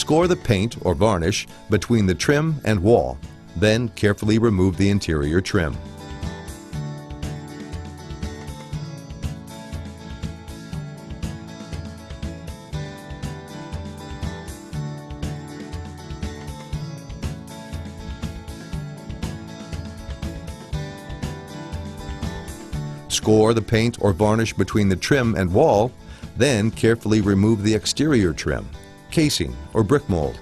Score the paint or varnish between the trim and wall, then carefully remove the interior trim. Score the paint or varnish between the trim and wall, then carefully remove the exterior trim, casing, or brick mold.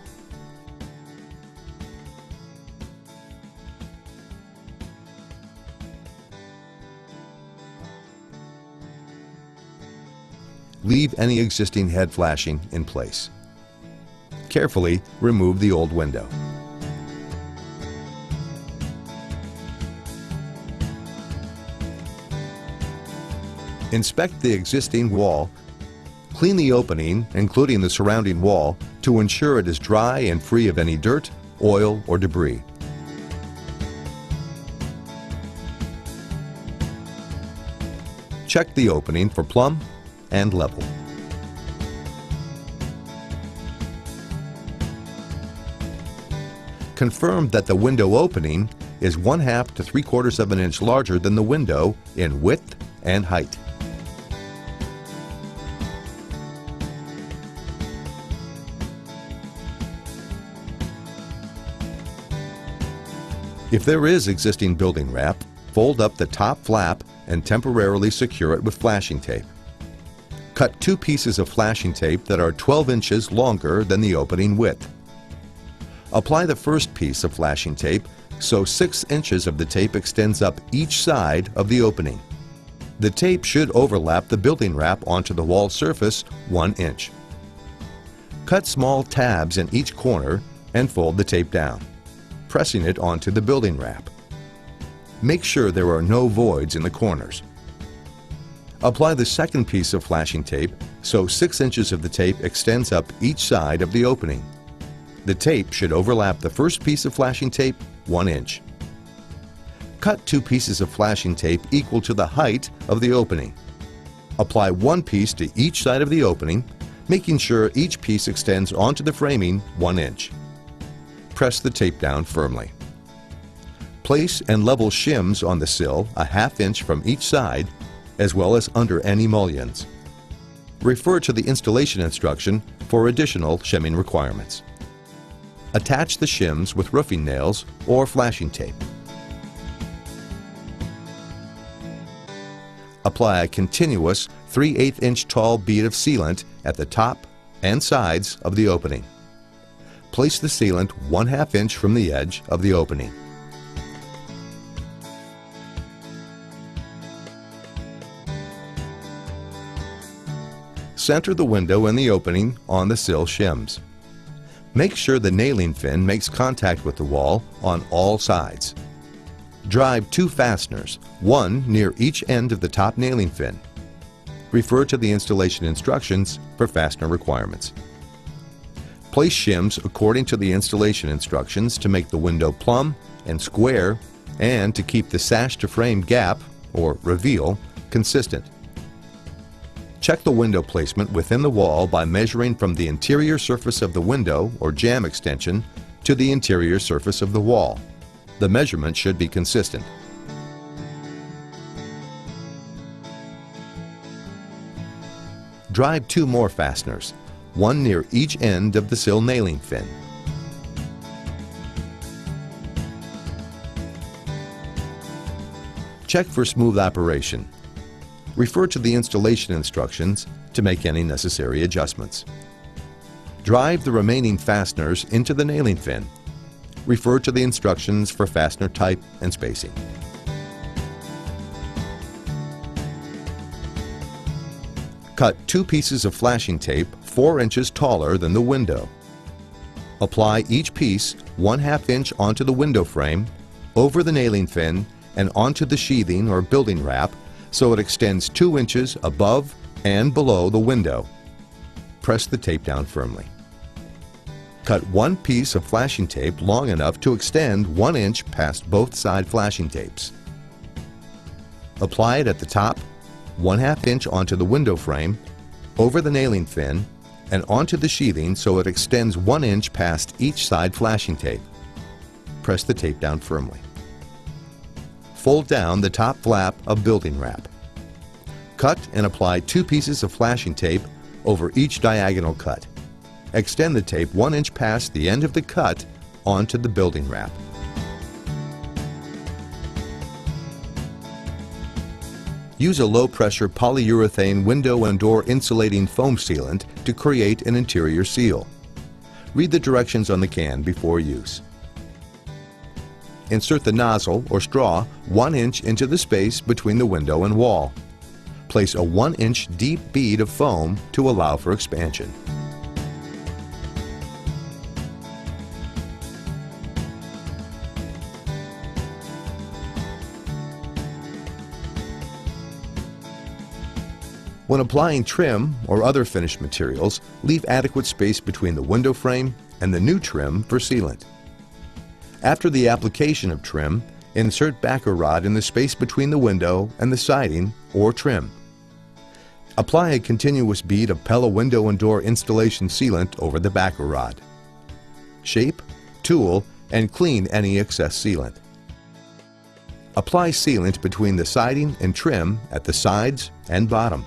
Leave any existing head flashing in place. Carefully remove the old window. Inspect the existing wall. Clean the opening, including the surrounding wall, to ensure it is dry and free of any dirt, oil, or debris. Check the opening for plumb and level. Confirm that the window opening is 1/2 to 3/4 of an inch larger than the window in width and height. If there is existing building wrap, fold up the top flap and temporarily secure it with flashing tape. Cut 2 pieces of flashing tape that are 12 inches longer than the opening width. Apply the first piece of flashing tape so 6 inches of the tape extends up each side of the opening. The tape should overlap the building wrap onto the wall surface 1 inch. Cut small tabs in each corner and fold the tape down, pressing it onto the building wrap. Make sure there are no voids in the corners. Apply the second piece of flashing tape so 6 inches of the tape extends up each side of the opening. The tape should overlap the first piece of flashing tape 1 inch. Cut 2 pieces of flashing tape equal to the height of the opening. Apply 1 piece to each side of the opening, making sure each piece extends onto the framing 1 inch. Press the tape down firmly. Place and level shims on the sill 1/2 inch from each side, as well as under any mullions. Refer to the installation instruction for additional shimming requirements. Attach the shims with roofing nails or flashing tape. Apply a continuous 3/8 inch tall bead of sealant at the top and sides of the opening. Place the sealant 1/2 inch from the edge of the opening. Center the window and the opening on the sill shims. Make sure the nailing fin makes contact with the wall on all sides. Drive 2 fasteners, one near each end of the top nailing fin. Refer to the installation instructions for fastener requirements. Place shims according to the installation instructions to make the window plumb and square and to keep the sash to frame gap, or reveal, consistent. Check the window placement within the wall by measuring from the interior surface of the window or jamb extension to the interior surface of the wall. The measurement should be consistent. Drive 2 more fasteners, one near each end of the sill nailing fin. Check for smooth operation. Refer to the installation instructions to make any necessary adjustments. Drive the remaining fasteners into the nailing fin. Refer to the instructions for fastener type and spacing. Cut 2 pieces of flashing tape 4 inches taller than the window. Apply each piece 1/2 inch onto the window frame, over the nailing fin, and onto the sheathing or building wrap so it extends 2 inches above and below the window. Press the tape down firmly. Cut 1 piece of flashing tape long enough to extend 1 inch past both side flashing tapes. Apply it at the top, 1/2 inch onto the window frame, over the nailing fin, and onto the sheathing so it extends 1 inch past each side flashing tape. Press the tape down firmly. Fold down the top flap of building wrap. Cut and apply 2 pieces of flashing tape over each diagonal cut. Extend the tape 1 inch past the end of the cut onto the building wrap. Use a low-pressure polyurethane window and door insulating foam sealant to create an interior seal. Read the directions on the can before use. Insert the nozzle or straw 1 inch into the space between the window and wall. Place a 1 inch deep bead of foam to allow for expansion. When applying trim or other finished materials, leave adequate space between the window frame and the new trim for sealant. After the application of trim, insert backer rod in the space between the window and the siding or trim. Apply a continuous bead of Pella window and door installation sealant over the backer rod. Shape, tool, and clean any excess sealant. Apply sealant between the siding and trim at the sides and bottom.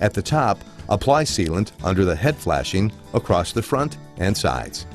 At the top, apply sealant under the head flashing across the front and sides.